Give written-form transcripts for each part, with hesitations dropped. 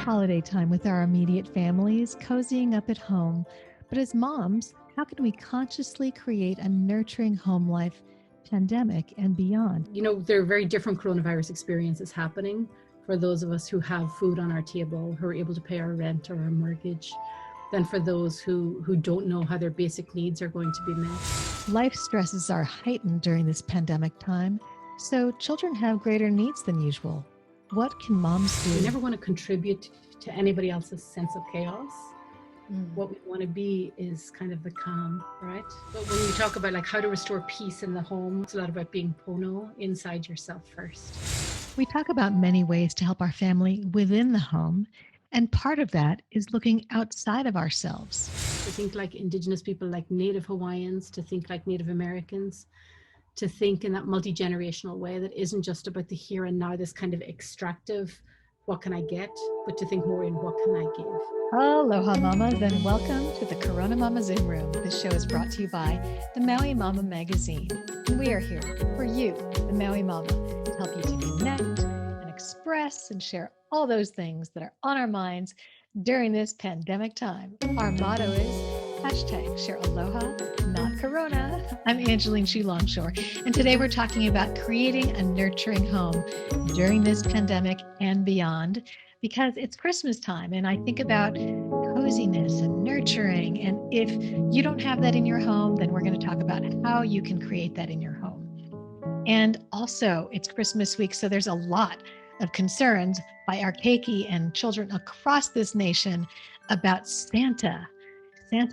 holiday time with our immediate families, cozying up at home. But as moms, how can we consciously create a nurturing home life, pandemic and beyond? You know, there are very different coronavirus experiences happening for those of us who have food on our table, who are able to pay our rent or our mortgage, than for those who don't know how their basic needs are going to be met. Life stresses are heightened during this pandemic time, so children have greater needs than usual. What can moms do? We never want to contribute to anybody else's sense of chaos. What we want to be is kind of the calm, right? But when you talk about like how to restore peace in the home, it's a lot about being pono inside yourself first. We talk about many ways to help our family within the home, and part of that is looking outside of ourselves. To think like Indigenous people, like Native Hawaiians, to think like Native Americans, to think in that multi-generational way that isn't just about the here and now, this kind of extractive, what can I get, but to think more in what can I give. Aloha mamas, and welcome to the CoronaMama Zoom Room. This show is brought to you by the Maui Mama magazine. And we are here for you, the Maui Mama, to help you to connect and express and share all those things that are on our minds during this pandemic time. Our motto is #share aloha, not corona. I'm Angeline Longshore, and today we're talking about creating a nurturing home during this pandemic and beyond, because it's Christmas time, and I think about coziness and nurturing. And if you don't have that in your home, then we're going to talk about how you can create that in your home. And also, it's Christmas week, so there's a lot of concerns by our keiki and children across this nation about Santa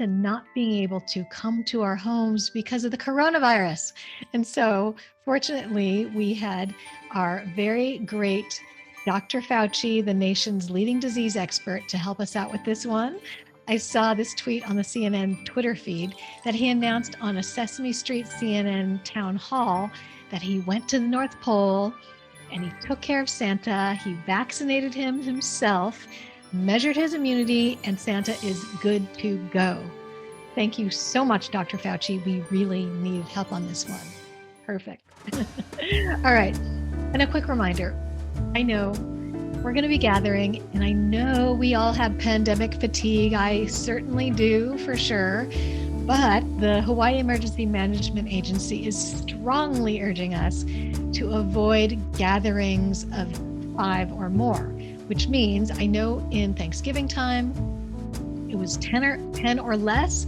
not being able to come to our homes because of the coronavirus. And so fortunately, we had our very great Dr. Fauci, the nation's leading disease expert, to help us out with this one. I saw this tweet on the CNN Twitter feed that he announced on a Sesame Street CNN town hall that he went to the North Pole and he took care of Santa. He vaccinated him himself, measured his immunity, and Santa is good to go. Thank you so much, Dr. Fauci. We really needed help on this one. Perfect. All right. And a quick reminder, I know we're going to be gathering, and I know we all have pandemic fatigue. I certainly do, for sure. But the Hawaii Emergency Management Agency is strongly urging us to avoid gatherings of 5 or more, which means I know in Thanksgiving time, it was 10 or less.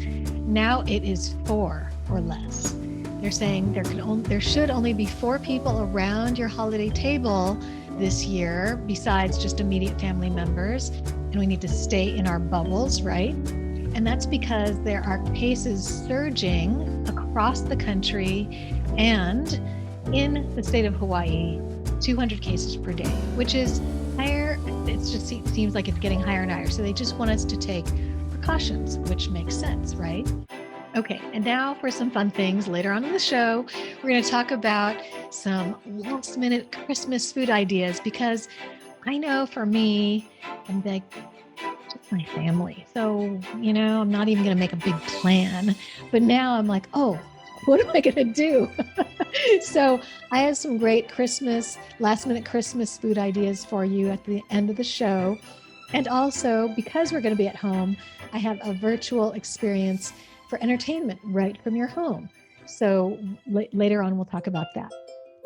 Now it is 4 or less. They're saying there should only be 4 people around your holiday table this year, besides just immediate family members. And we need to stay in our bubbles, right? And that's because there are cases surging across the country, and in the state of Hawaii, 200 cases per day, which is higher. It seems like it's getting higher and higher. So they just want us to take precautions, which makes sense, right? Okay, and now for some fun things later on in the show. We're going to talk about some last minute Christmas food ideas, because I know for me, I'm like, just my family. So, I'm not even going to make a big plan, but now I'm like, oh, what am I going to do? So I have some great last minute Christmas food ideas for you at the end of the show. And also, because we're going to be at home, I have a virtual experience for entertainment right from your home. So later on, we'll talk about that.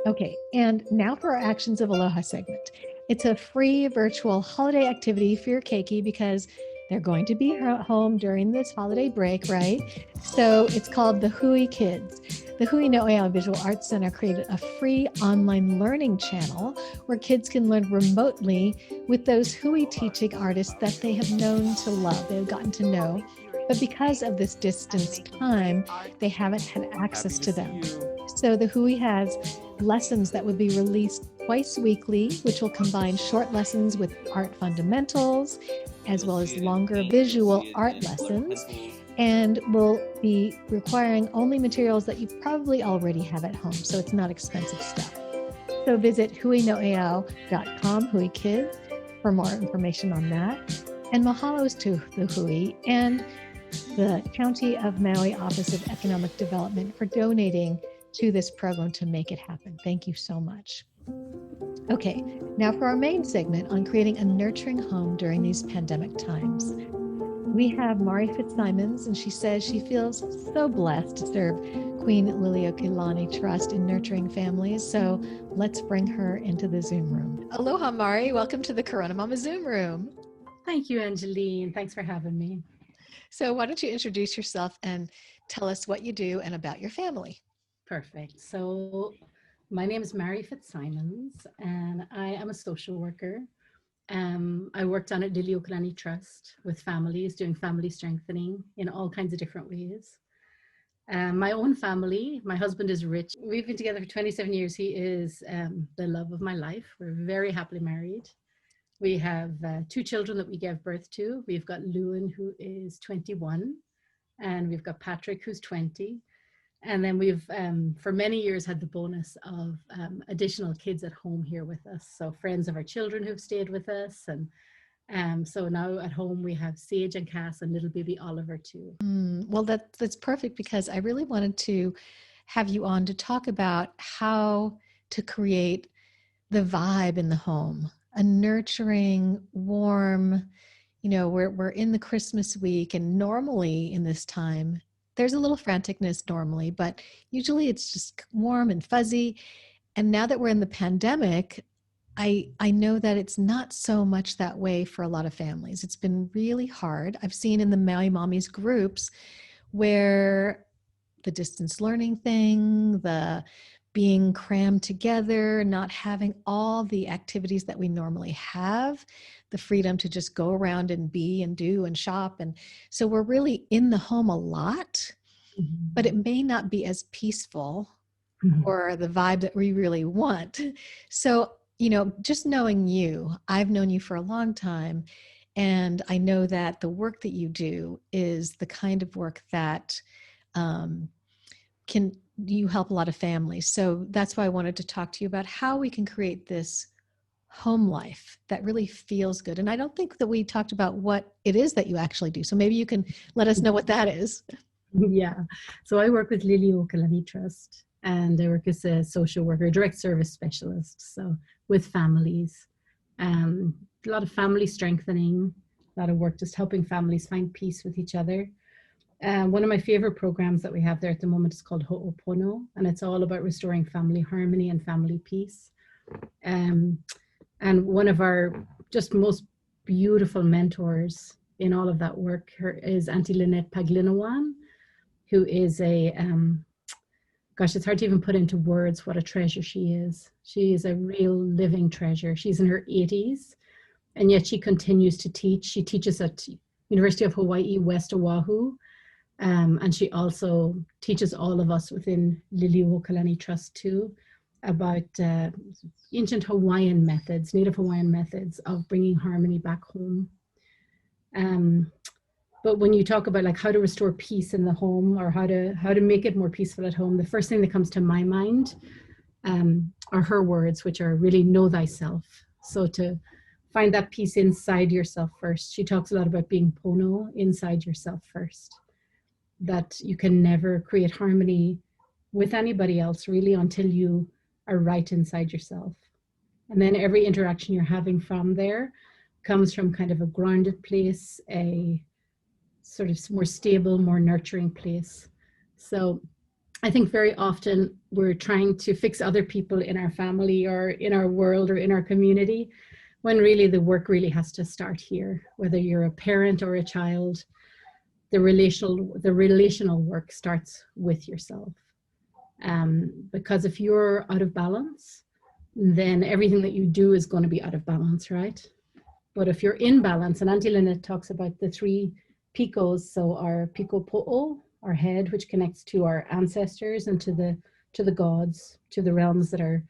Okay, and now for our Actions of Aloha segment. It's a free virtual holiday activity for your keiki, because they're going to be home during this holiday break, right? So it's called the Hui Kids. The Hui No'eau Visual Arts Center created a free online learning channel where kids can learn remotely with those Hui teaching artists that they have known to love, they've gotten to know. But because of this distance time, they haven't had access to them. So the Hui has lessons that would be released twice weekly, which will combine short lessons with art fundamentals, as well as longer visual art lessons, and will be requiring only materials that you probably already have at home. So it's not expensive stuff. So visit huinoeau.com, Hui Kids, for more information on that. And mahalos to the Hui and the County of Maui Office of Economic Development for donating to this program to make it happen. Thank you so much. Okay, now for our main segment on creating a nurturing home during these pandemic times. We have Mari Fitzsimons, and she says she feels so blessed to serve Queen Liliuokalani Trust in nurturing families. So let's bring her into the Zoom room. Aloha, Mari. Welcome to the CoronaMama Zoom room. Thank you, Angeline. Thanks for having me. So why don't you introduce yourself and tell us what you do and about your family? Perfect. So my name is Mari Fitzsimons, and I am a social worker. I worked on at Liliuokalani Trust with families, doing family strengthening in all kinds of different ways. My own family, my husband is Rich. We've been together for 27 years. He is the love of my life. We're very happily married. We have 2 children that we gave birth to. We've got Luan, who is 21, and we've got Patrick, who's 20. And then we've, for many years, had the bonus of additional kids at home here with us. So friends of our children who've stayed with us. And so now at home we have Sage and Cass and little baby Oliver too. Well, that's perfect, because I really wanted to have you on to talk about how to create the vibe in the home, a nurturing, warm, we're in the Christmas week, and normally in this time, there's a little franticness normally, but usually it's just warm and fuzzy. And now that we're in the pandemic, I know that it's not so much that way for a lot of families. It's been really hard. I've seen in the Maui Mommies groups where the distance learning thing, the being crammed together, not having all the activities that we normally have, the freedom to just go around and be and do and shop. And so we're really in the home a lot, but it may not be as peaceful or the vibe that we really want. So, just knowing you, I've known you for a long time, and I know that the work that you do is the kind of work that you help a lot of families. So that's why I wanted to talk to you about how we can create this home life that really feels good. And I don't think that we talked about what it is that you actually do. So maybe you can let us know what that is. Yeah. So I work with Liliuokalani Trust, and I work as a social worker, direct service specialist. So with families, a lot of family strengthening, a lot of work just helping families find peace with each other. One of my favorite programs that we have there at the moment is called Ho'opono, and it's all about restoring family harmony and family peace. And one of our just most beautiful mentors in all of that work is Auntie Lynette Paglinawan, who is it's hard to even put into words what a treasure she is. She is a real living treasure. She's in her 80s, and yet she continues to teach. She teaches at University of Hawaii, West Oahu, and she also teaches all of us within Liliuokalani Trust too about ancient Hawaiian methods, Native Hawaiian methods of bringing harmony back home. But when you talk about like how to restore peace in the home, or how to make it more peaceful at home, the first thing that comes to my mind are her words, which are really know thyself. So to find that peace inside yourself first. She talks a lot about being pono, inside yourself first. That you can never create harmony with anybody else really until you are right inside yourself. And then every interaction you're having from there comes from kind of a grounded place, a sort of more stable, more nurturing place. So I think very often we're trying to fix other people in our family or in our world or in our community, when really the work really has to start here. Whether you're a parent or a child, the relational work starts with yourself. Because if you're out of balance, then everything that you do is going to be out of balance, right? But if you're in balance, and Auntie Lynette talks about the 3 picos, so our piko po'o, our head, which connects to our ancestors and to the gods, to the realms that are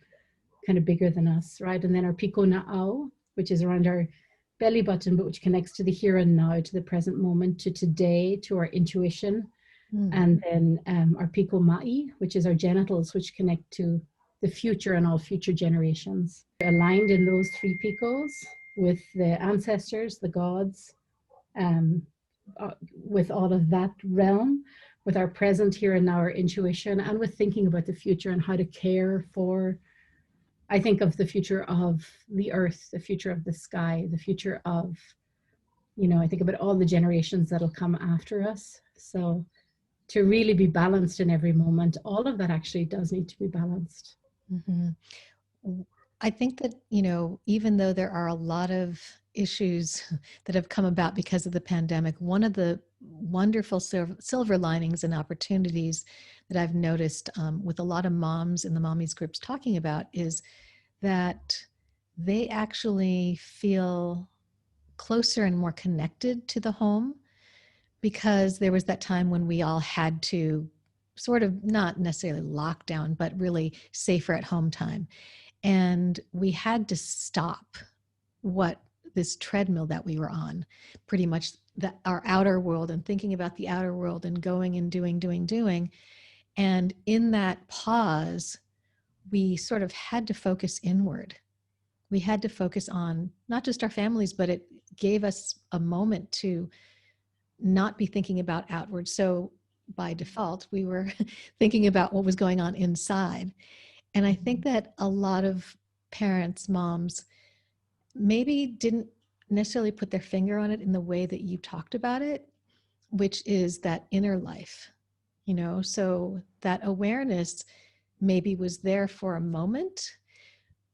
kind of bigger than us, right? And then our piko na'au, which is around our belly button, but which connects to the here and now, to the present moment, to today, to our intuition. And then our piko ma'i, which is our genitals, which connect to the future and all future generations. Aligned in those 3 picos with the ancestors, the gods, with all of that realm, with our present here and now, our intuition, and with thinking about the future and how to care for I think of the future of the earth, the future of the sky, the future of, I think about all the generations that'll come after us. So to really be balanced in every moment, all of that actually does need to be balanced. Mm-hmm. I think that, even though there are a lot of issues that have come about because of the pandemic, one of the wonderful silver linings and opportunities that I've noticed with a lot of moms in the mommies groups talking about is that they actually feel closer and more connected to the home, because there was that time when we all had to sort of not necessarily lock down, but really safer at home time. And we had to stop this treadmill that we were on, pretty much our outer world, and thinking about the outer world and going and doing. And in that pause, we sort of had to focus inward. We had to focus on not just our families, but it gave us a moment to not be thinking about outward. So by default, we were thinking about what was going on inside. And I think that a lot of parents, moms, maybe didn't necessarily put their finger on it in the way that you talked about it, which is that inner life, so that awareness maybe was there for a moment,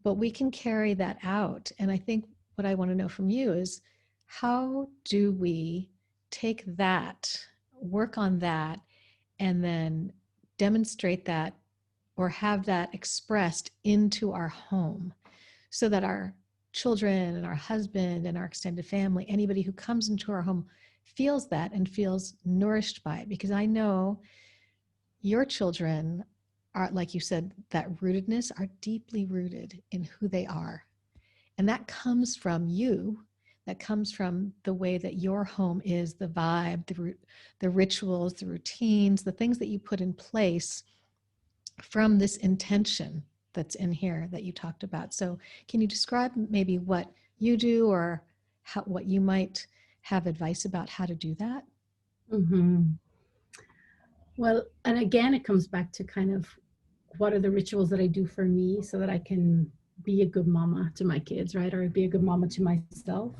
but we can carry that out. And I think what I want to know from you is, how do we take that, work on that, and then demonstrate that or have that expressed into our home, so that our children and our husband and our extended family, anybody who comes into our home, feels that and feels nourished by it? Because I know your children are, like you said, that rootedness, are deeply rooted in who they are. And that comes from you. That comes from the way that your home is, the vibe, the rituals, the routines, the things that you put in place from this intention that's in here that you talked about. So can you describe maybe what you do, or what you might have advice about how to do that? Mm-hmm. Well, and again, it comes back to kind of what are the rituals that I do for me so that I can be a good mama to my kids, right? Or be a good mama to myself.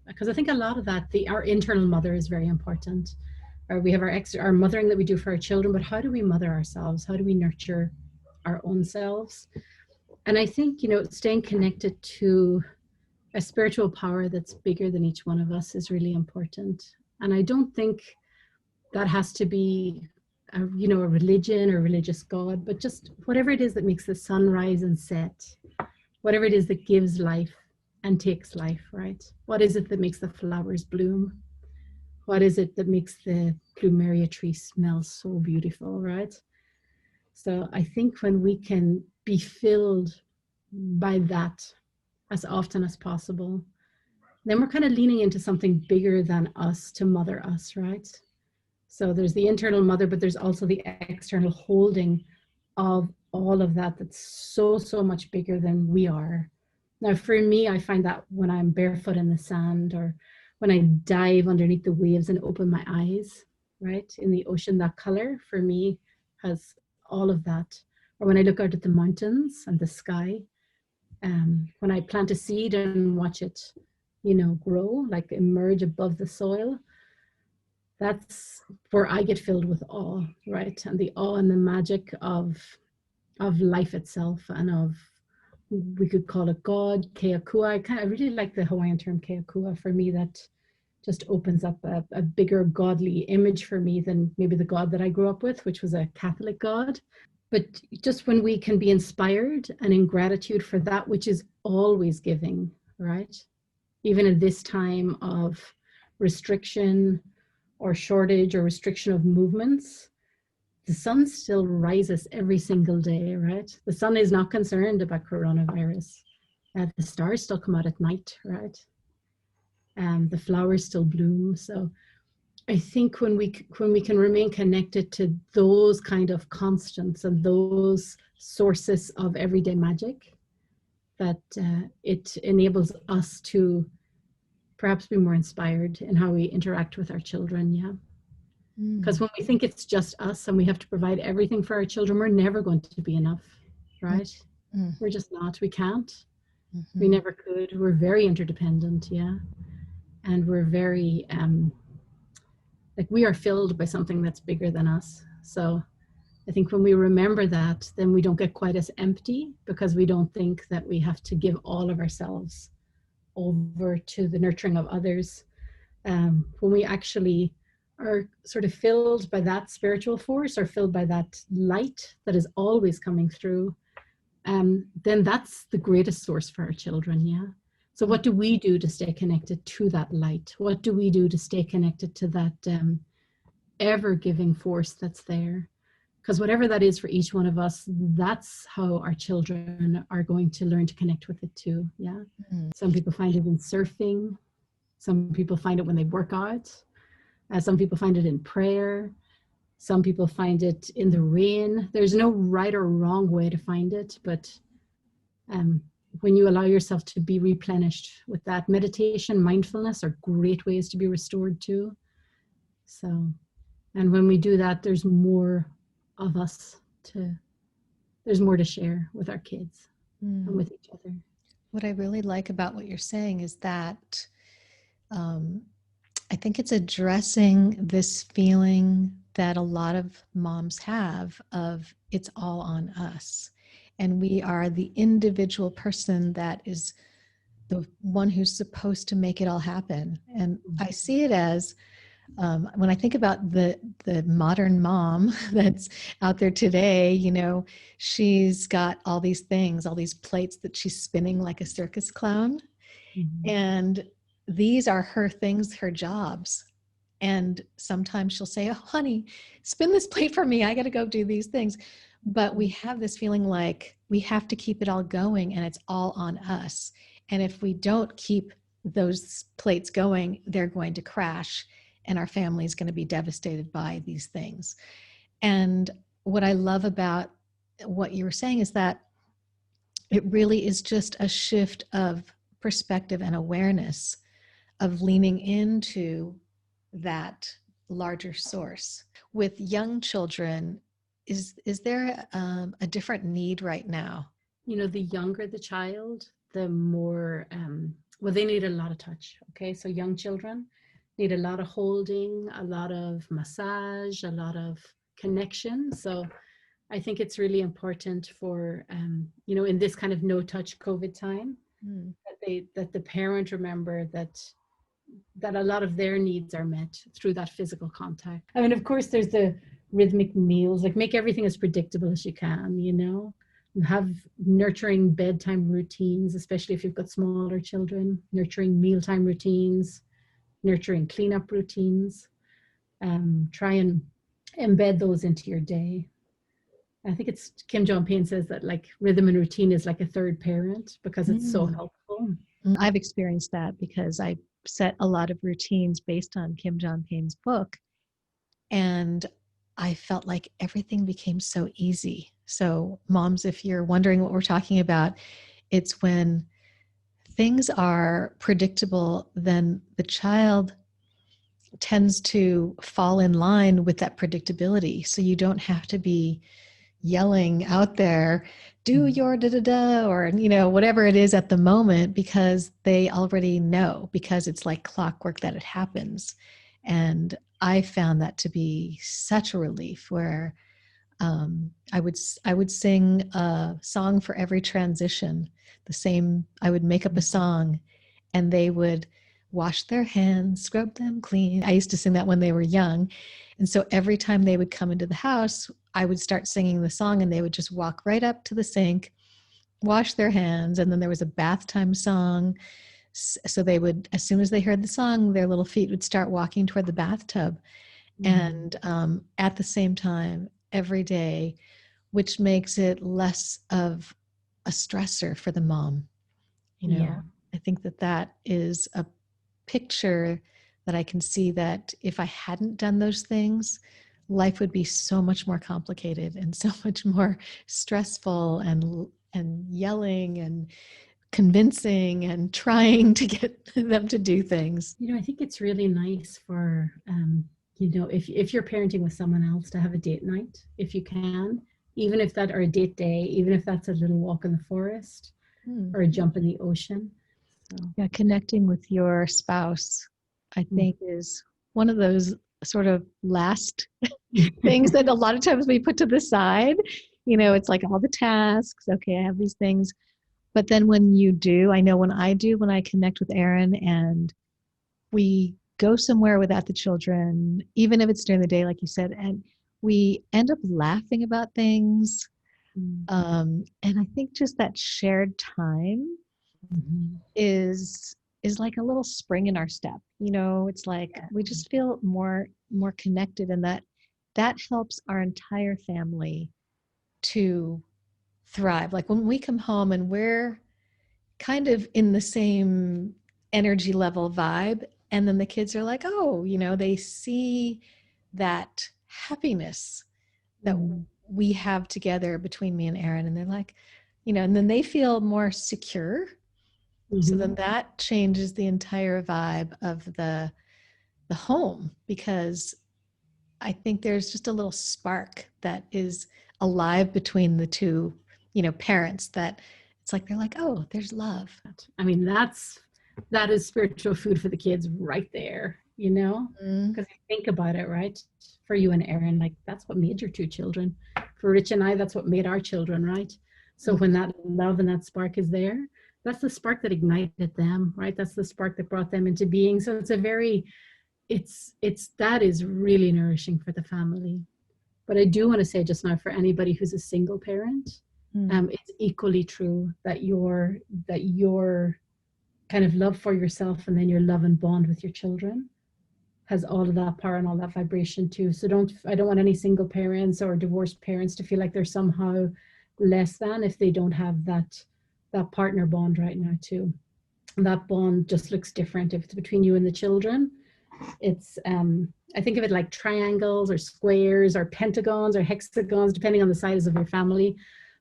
Because I think a lot of that, our internal mother is very important. Or we have our mothering that we do for our children, but how do we mother ourselves? How do we nurture our own selves? And I think, staying connected to a spiritual power that's bigger than each one of us is really important. And I don't think that has to be a religion or religious God, but just whatever it is that makes the sun rise and set, whatever it is that gives life and takes life, right? What is it that makes the flowers bloom? What is it that makes the plumeria tree smell so beautiful, right? So I think when we can be filled by that as often as possible, then we're kind of leaning into something bigger than us to mother us, right? So there's the internal mother, but there's also the external holding of all of that that's so, so much bigger than we are. Now, for me, I find that when I'm barefoot in the sand, or when I dive underneath the waves and open my eyes, right, in the ocean, that color for me has all of that. Or when I look out at the mountains and the sky, when I plant a seed and watch it, grow, like emerge above the soil, that's where I get filled with awe, right? And the awe and the magic of life itself, and of, we could call it God, Keakua. I really like the Hawaiian term Keakua. For me, that just opens up a bigger godly image for me than maybe the God that I grew up with, which was a Catholic God. But just when we can be inspired and in gratitude for that which is always giving, right? Even in this time of restriction or shortage or restriction of movements, the sun still rises every single day, right? The sun is not concerned about coronavirus. The stars still come out at night, right? And the flowers still bloom. So I think when we can remain connected to those kind of constants and those sources of everyday magic, that it enables us to perhaps be more inspired in how we interact with our children. Yeah. Because when we think it's just us and we have to provide everything for our children, we're never going to be enough, right? Mm. We're just not. We can't. Mm-hmm. We never could. We're very interdependent, yeah. And we're very, like we are filled by something that's bigger than us. So I think when we remember that, then we don't get quite as empty, because we don't think that we have to give all of ourselves over to the nurturing of others. When we actually are sort of filled by that spiritual force, or filled by that light that is always coming through, then that's the greatest source for our children, yeah. So what do we do to stay connected to that light? What do we do to stay connected to that ever-giving force that's there? Because whatever that is for each one of us, that's how our children are going to learn to connect with it too, yeah. Mm. Some people find it in surfing. Some people find it when they work out. Some people find it in prayer. Some people find it in the rain. There's no right or wrong way to find it, but when you allow yourself to be replenished with that, meditation, mindfulness are great ways to be restored too. So, and when we do that, there's more of us there's more to share with our kids and with each other. What I really like about what you're saying is that I think it's addressing this feeling that a lot of moms have of it's all on us. And we are the individual person that is the one who's supposed to make it all happen. And I see it as when I think about the modern mom that's out there today, you know, she's got all these things, all these plates that she's spinning like a circus clown. Mm-hmm. And these are her things, her jobs. And sometimes she'll say, oh, honey, spin this plate for me. I got to go do these things. But we have this feeling like we have to keep it all going and it's all on us. And if we don't keep those plates going, they're going to crash and our family is going to be devastated by these things. And what I love about what you were saying is that it really is just a shift of perspective and awareness of leaning into that larger source. With young children, is there a different need right now? You know, the younger the child, the more, well, they need a lot of touch. Okay, so young children need a lot of holding, a lot of massage, a lot of connection. So I think it's really important for, you know, in this kind of no-touch COVID time, that the parent remember that a lot of their needs are met through that physical contact. I mean, of course, there's the rhythmic meals, like make everything as predictable as you can, you know, have nurturing bedtime routines, especially if you've got smaller children, nurturing mealtime routines, nurturing cleanup routines. Try and embed those into your day. I think it's Kim Jong-un says that like rhythm and routine is like a third parent because it's so helpful. I've experienced that because I set a lot of routines based on Kim Jong-un's book. And I felt like everything became so easy. So moms, if you're wondering what we're talking about, it's when things are predictable, then the child tends to fall in line with that predictability. So you don't have to be yelling out there, do your da-da-da, or, you know, whatever it is at the moment, because they already know, because it's like clockwork that it happens. And I found that to be such a relief where I would sing a song for every transition. I would make up a song and they would wash their hands, scrub them clean. I used to sing that when they were young. And so every time they would come into the house, I would start singing the song and they would just walk right up to the sink, wash their hands. And then there was a bath time song. So they would, as soon as they heard the song, their little feet would start walking toward the bathtub. And at the same time, every day, which makes it less of a stressor for the mom. You know, I think that is a picture that I can see that if I hadn't done those things, life would be so much more complicated and so much more stressful and yelling and convincing and trying to get them to do things. You know, I think it's really nice for, you know, if you're parenting with someone else, to have a date night, if you can, even if that, or a date day, even if that's a little walk in the forest or a jump in the ocean. So. Yeah, connecting with your spouse, I think, is one of those sort of last things that a lot of times we put to the side. You know, it's like all the tasks. Okay, I have these things. But then when you do, I know when I connect with Aaron and we go somewhere without the children, even if it's during the day, like you said, and we end up laughing about things. And I think just that shared time is like a little spring in our step. You know, it's like we just feel more connected, and that helps our entire family to thrive. Like when we come home and we're kind of in the same energy level vibe, and then the kids are like, oh, you know, they see that happiness that we have together between me and Aaron, and they're like, you know, and then they feel more secure. So then that changes the entire vibe of the home, because I think there's just a little spark that is alive between the two, you know, parents, that it's like they're like, oh, there's love. I mean, that is spiritual food for the kids right there, you know, because think about it, right? For you and Aaron, like that's what made your two children. For Rich and I, that's what made our children, right? So when that love and that spark is there, that's the spark that ignited them, right? That's the spark that brought them into being. So it's a very, that is really nourishing for the family. But I do want to say just now, for anybody who's a single parent, it's equally true that your kind of love for yourself and then your love and bond with your children has all of that power and all that vibration too. So I don't want any single parents or divorced parents to feel like they're somehow less than if they don't have that partner bond right now too. And that bond just looks different if it's between you and the children. It's I think of it like triangles or squares or pentagons or hexagons, depending on the size of your family.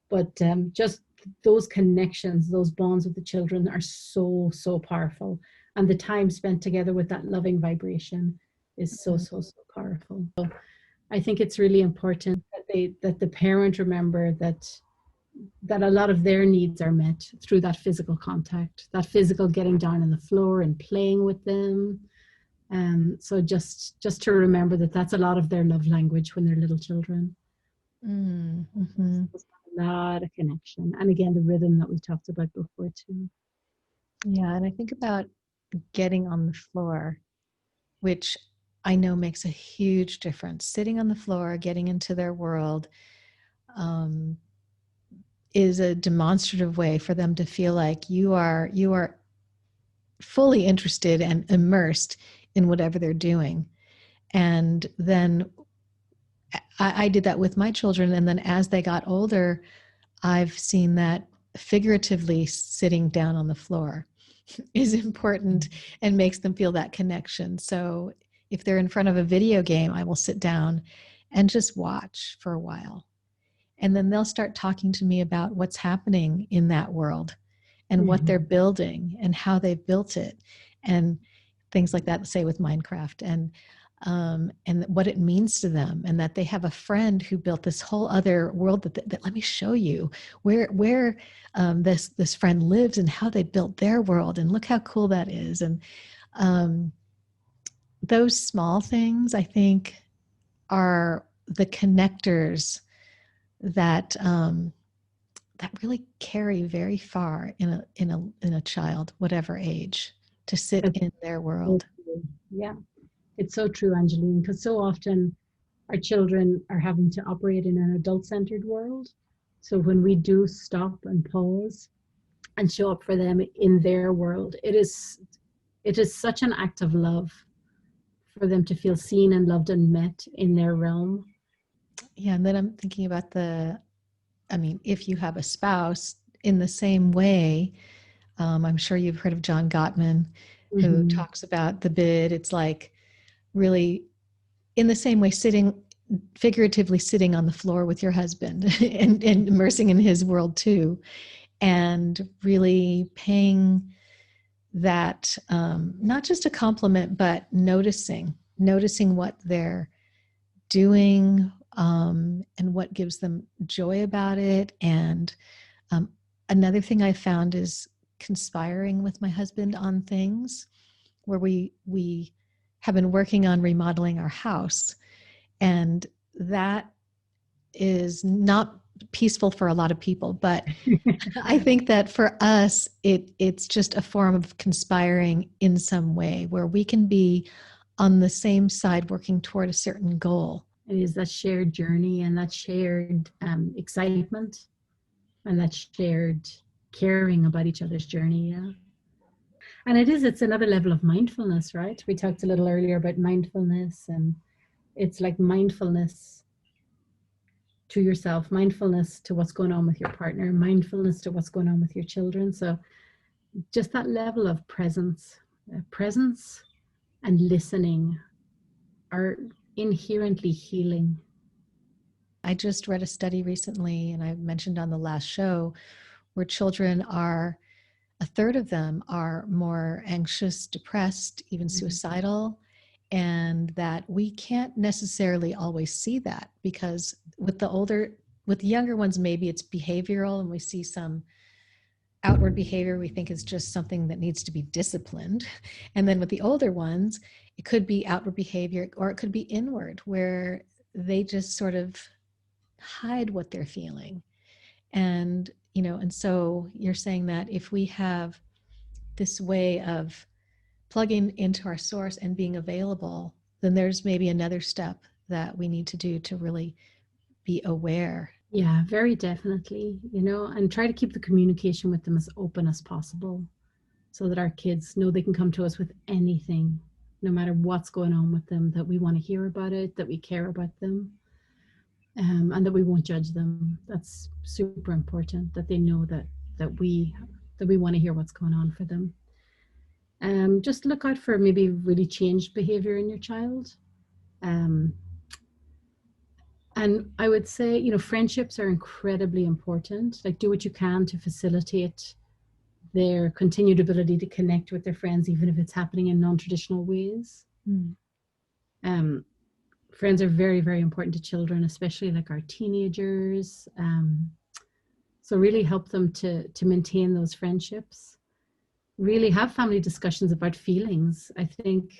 But just those connections, those bonds with the children are so powerful. And the time spent together with that loving vibration is so powerful. So I think it's really important that the parent remember that a lot of their needs are met through that physical contact, that physical getting down on the floor and playing with them. So just to remember that that's a lot of their love language when they're little children. A lot of connection. And again, the rhythm that we talked about before too. Yeah, and I think about getting on the floor, which I know makes a huge difference. Sitting on the floor, getting into their world, is a demonstrative way for them to feel like you are fully interested and immersed in whatever they're doing. And then I did that with my children. And then as they got older, I've seen that figuratively sitting down on the floor is important and makes them feel that connection. So if they're in front of a video game, I will sit down and just watch for a while. And then they'll start talking to me about what's happening in that world and what they're building and how they've built it and things like that, say with Minecraft, and what it means to them, and that they have a friend who built this whole other world that let me show you where this friend lives and how they built their world, and look how cool that is. And those small things, I think, are the connectors that really carry very far in a child, whatever age, to sit in their world. Yeah, it's so true, Angeline, because so often our children are having to operate in an adult-centered world. So when we do stop and pause and show up for them in their world, it is such an act of love for them to feel seen and loved and met in their realm. Yeah, and then I'm thinking about if you have a spouse, in the same way, I'm sure you've heard of John Gottman, who talks about the bid. It's like really in the same way, figuratively sitting on the floor with your husband and immersing in his world too, and really paying that, not just a compliment, but noticing what they're doing, and what gives them joy about it. And another thing I found is conspiring with my husband on things where we have been working on remodeling our house, and that is not peaceful for a lot of people, but I think that for us it's just a form of conspiring in some way where we can be on the same side working toward a certain goal. It is that shared journey and that shared excitement and that shared caring about each other's journey. Yeah. And it's another level of mindfulness, right? We talked a little earlier about mindfulness, and it's like mindfulness to yourself, mindfulness to what's going on with your partner, mindfulness to what's going on with your children. So just that level of presence and listening are inherently healing. I just read a study recently, and I mentioned on the last show, where children are, a third of them are more anxious, depressed, even suicidal, and that we can't necessarily always see that, because with the younger ones, maybe it's behavioral and we see some outward behavior we think is just something that needs to be disciplined. And then with the older ones, it could be outward behavior, or it could be inward, where they just sort of hide what they're feeling. And so you're saying that if we have this way of plugging into our source and being available, then there's maybe another step that we need to do to really be aware. Yeah, very definitely, and try to keep the communication with them as open as possible, so that our kids know they can come to us with anything, no matter what's going on with them, that we want to hear about it, that we care about them, and that we won't judge them. That's super important, that they know that we want to hear what's going on for them. Just look out for maybe really changed behavior in your child. And I would say, friendships are incredibly important. Like, do what you can to facilitate their continued ability to connect with their friends, even if it's happening in non-traditional ways. Friends are very, very important to children, especially like our teenagers. So really help them to maintain those friendships. Really have family discussions about feelings. I think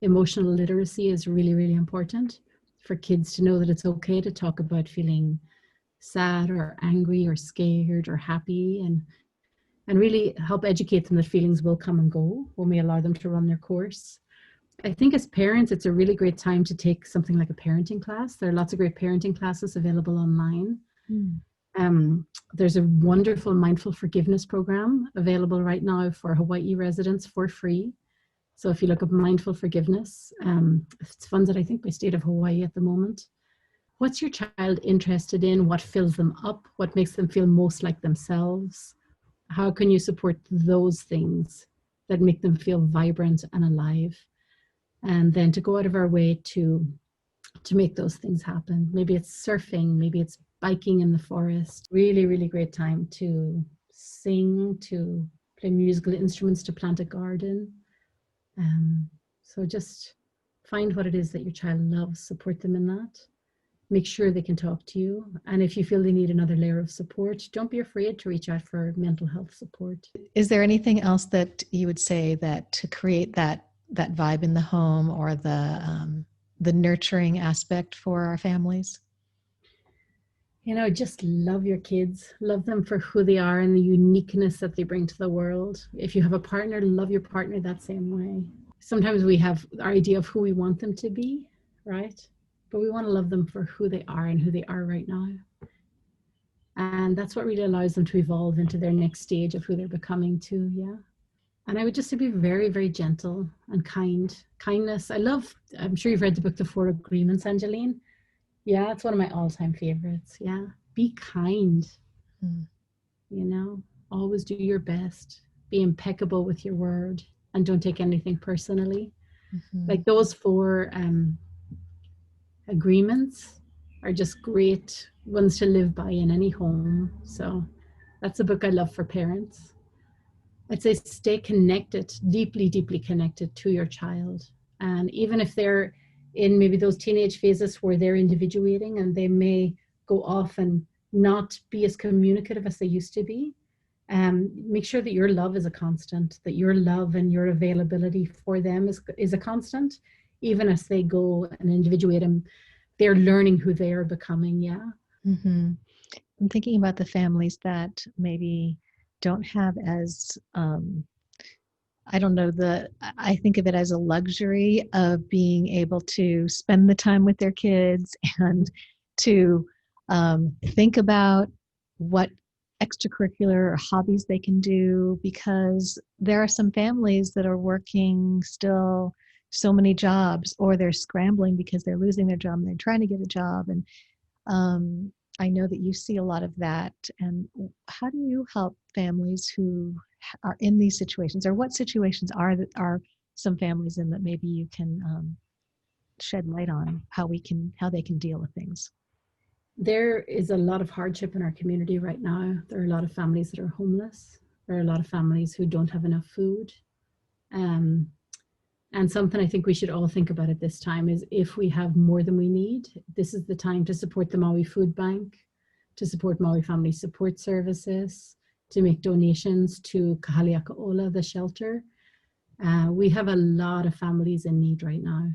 emotional literacy is really, really important for kids to know that it's okay to talk about feeling sad or angry or scared or happy, and really help educate them that feelings will come and go when we allow them to run their course. I think as parents, it's a really great time to take something like a parenting class. There are lots of great parenting classes available online. There's a wonderful mindful forgiveness program available right now for Hawaii residents for free. So if you look up mindful forgiveness, it's funded, I think, by state of Hawaii at the moment. What's your child interested in? What fills them up? What makes them feel most like themselves? How can you support those things that make them feel vibrant and alive? And then to go out of our way to make those things happen. Maybe it's surfing, maybe it's biking in the forest. Really, really great time to sing, to play musical instruments, to plant a garden. So just find what it is that your child loves, support them in that. Make sure they can talk to you. And if you feel they need another layer of support, don't be afraid to reach out for mental health support. Is there anything else that you would say that to create that vibe in the home, or the nurturing aspect for our families? Just love your kids, love them for who they are and the uniqueness that they bring to the world. If you have a partner, love your partner that same way. Sometimes we have our idea of who we want them to be, right? But we want to love them for who they are and who they are right now. And that's what really allows them to evolve into their next stage of who they're becoming too, yeah. And I would just say be very, very gentle and kind. Kindness, I'm sure you've read the book, The 4 Agreements, Angeline. Yeah, it's one of my all-time favorites. Yeah, be kind. Always do your best. Be impeccable with your word, and don't take anything personally. Like those 4 agreements are just great ones to live by in any home. So that's a book I love for parents. I'd say stay connected, deeply, deeply connected to your child. And even if they're in maybe those teenage phases where they're individuating and they may go off and not be as communicative as they used to be. Make sure that your love is a constant, that your love and your availability for them is a constant, even as they go and individuate and they're learning who they are becoming. Yeah. Mm-hmm. I'm thinking about the families that maybe don't have as, I don't know, I think of it as a luxury of being able to spend the time with their kids and to think about what extracurricular or hobbies they can do, because there are some families that are working still so many jobs, or they're scrambling because they're losing their job and they're trying to get a job. And I know that you see a lot of that. And how do you help families who are in these situations, or what situations are some families in that maybe you can shed light on how they can deal with things? There is a lot of hardship in our community right now. There are a lot of families that are homeless. There are a lot of families who don't have enough food. And something I think we should all think about at this time is, if we have more than we need, this is the time to support the Maui Food Bank, to support Maui Family Support Services, to make donations to Kahaliakaʻola, the shelter. We have a lot of families in need right now.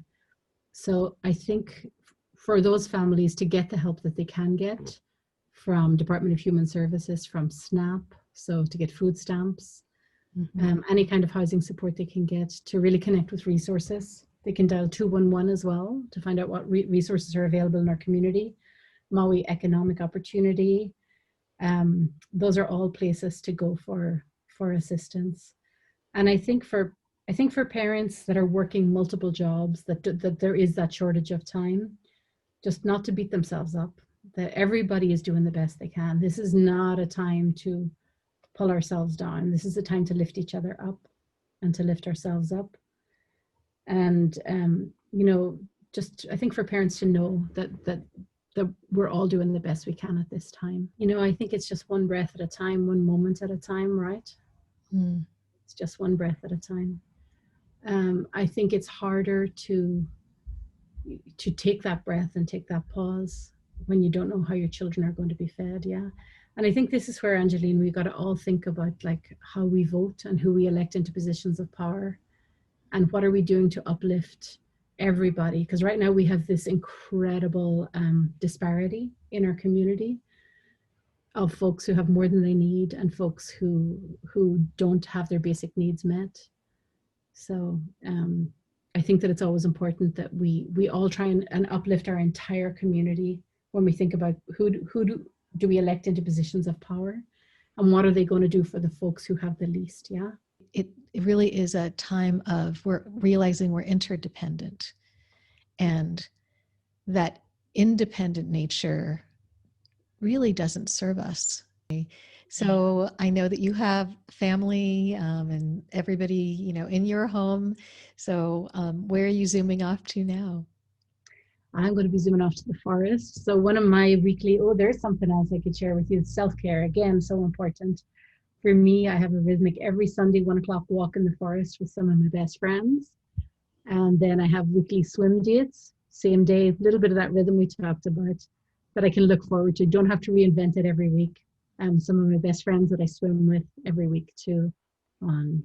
So I think for those families to get the help that they can get from Department of Human Services, from SNAP, so to get food stamps, any kind of housing support they can get, to really connect with resources. They can dial 211 as well to find out what resources are available in our community. Maui Economic Opportunity. Those are all places to go for assistance. And I think for parents that are working multiple jobs, that there is that shortage of time, just not to beat themselves up, that everybody is doing the best they can. This is not a time to pull ourselves down. This is a time to lift each other up and to lift ourselves up. And, just I think for parents to know that we're all doing the best we can at this time. I think it's just one breath at a time, one moment at a time, right? It's just one breath at a time. I think it's harder to take that breath and take that pause when you don't know how your children are going to be fed. Yeah. And I think this is where, Angeline, we got to all think about like how we vote and who we elect into positions of power, and what are we doing to uplift everybody. Because right now we have this incredible disparity in our community of folks who have more than they need and folks who don't have their basic needs met. So I think that it's always important that we all try and uplift our entire community when we think about who do we elect into positions of power, and what are they going to do for the folks who have the least. Yeah. It really is a time of we're realizing we're interdependent, and that independent nature really doesn't serve us. So I know that you have family and everybody, in your home. So where are you zooming off to now? I'm going to be zooming off to the forest. So one of my weekly, there's something else I could share with you. Self-care, again, so important. For me, I have a rhythmic every Sunday 1 o'clock walk in the forest with some of my best friends. And then I have weekly swim dates, same day, a little bit of that rhythm we talked about that I can look forward to. Don't have to reinvent it every week. Some of my best friends that I swim with every week too, on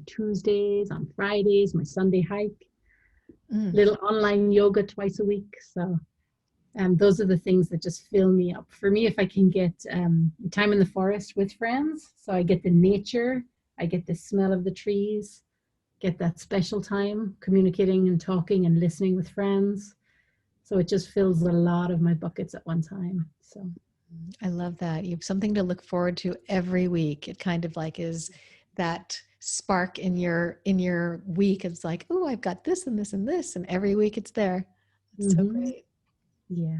Tuesdays, on Fridays, my Sunday hike, little online yoga twice a week. So those are the things that just fill me up. For me, if I can get time in the forest with friends, so I get the nature, I get the smell of the trees, get that special time communicating and talking and listening with friends. So it just fills a lot of my buckets at one time. So I love that. You have something to look forward to every week. It kind of like is that spark in your week. It's like, oh, I've got this and this and this, and every week it's there. It's so great. Yeah.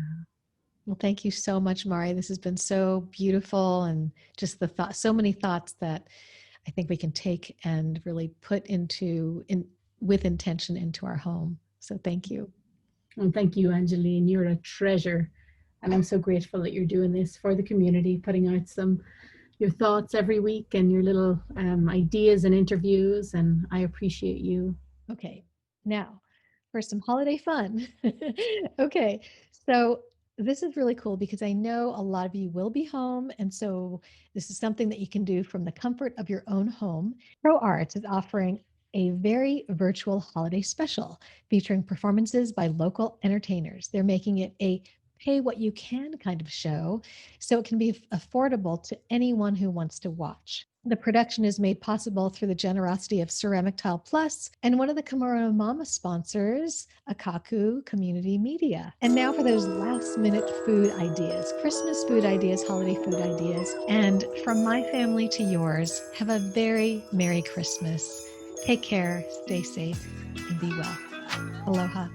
Well, thank you so much, Mari. This has been so beautiful, and just so many thoughts that I think we can take and really put with intention into our home. So thank you. And thank you, Angeline. You're a treasure. And I'm so grateful that you're doing this for the community, putting out your thoughts every week and your little ideas and interviews. And I appreciate you. Okay. Now, for some holiday fun. Okay, so this is really cool because I know a lot of you will be home. And so this is something that you can do from the comfort of your own home. Pro Arts is offering a very virtual holiday special featuring performances by local entertainers. They're making it a pay what you can kind of show, so it can be affordable to anyone who wants to watch. The production is made possible through the generosity of Ceramic Tile Plus and one of the CoronaMama sponsors, Akaku Community Media. And now for those last minute food ideas, Christmas food ideas, holiday food ideas. And from my family to yours, have a very Merry Christmas. Take care, stay safe, and be well. Aloha.